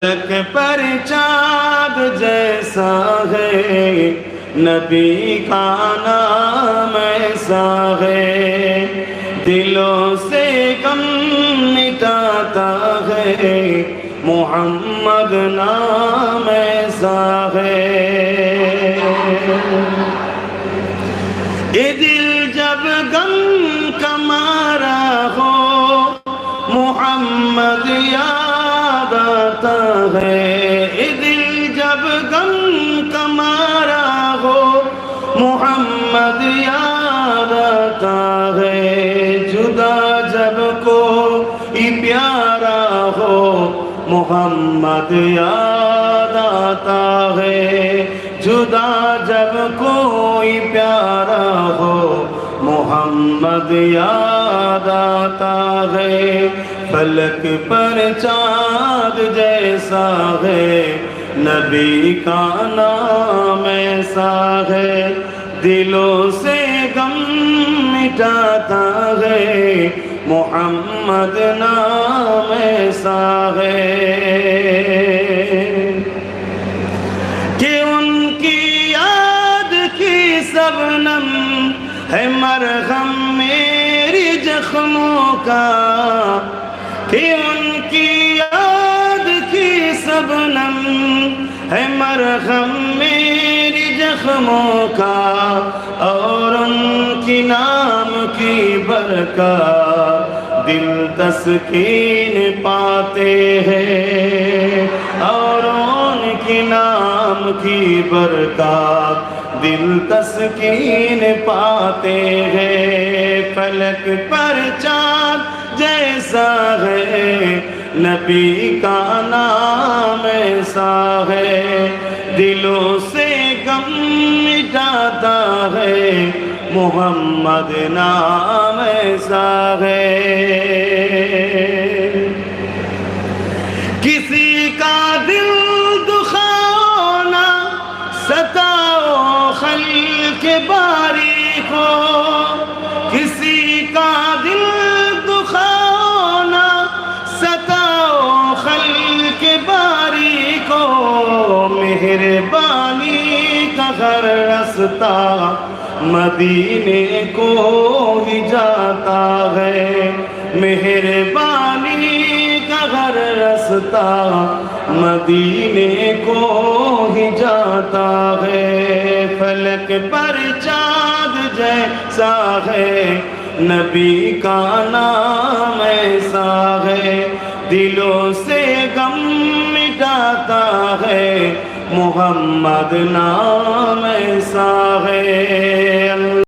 فلک پر چاند جیسا ہے نبی کا نام ایسا ہے، دلوں سے غم مٹاتا ہے محمد نام ایسا ہے۔ یہ دل جب غم کا مارا ہو محمد یاد آتا ہے، یہ دل جب غم کا مارا ہو محمد یاد آتا ہے، جدا جب کوئی پیارا ہو محمد یاد آتا ہے، جدا جب کوئی پیارا ہو محمد یاد آتا ہے۔ فلک پر چاند جیسا ہے نبی کا نام ایسا ہے، دلوں سے غم مٹاتا ہے محمد نام ایسا ہے کہ ان کی یاد کی شبنم ہے مرہم میری زخموں کا، کہ ان کی یاد کی شبنم ہے مرہم میری زخموں کا، اور ان کی نام کی برکات دل تسکین پاتے ہیں، اور ان کی نام کی برکات دل تسکین پاتے ہیں۔ فلک پر چاند جیسا ہے نبی کا نام ایسا ہے، دلوں سے غم مٹاتا ہے محمد نام ایسا ہے۔ کسی کا دل دکھاؤ نہ ستاؤ خلق باری کو، کسی کا دل دکھاؤ نہ ستاؤ خلق باری کو، مہربانی کا ہر رستہ مدینے کو ہی جاتا ہے، مہربانی کا ہر رستہ مدینے کو ہی جاتا ہے۔ فلک پر چاند جیسا ہے نبی کا نام ایسا ہے، دلوں سے غم مٹاتا ہے محمد نام ایسا ہے۔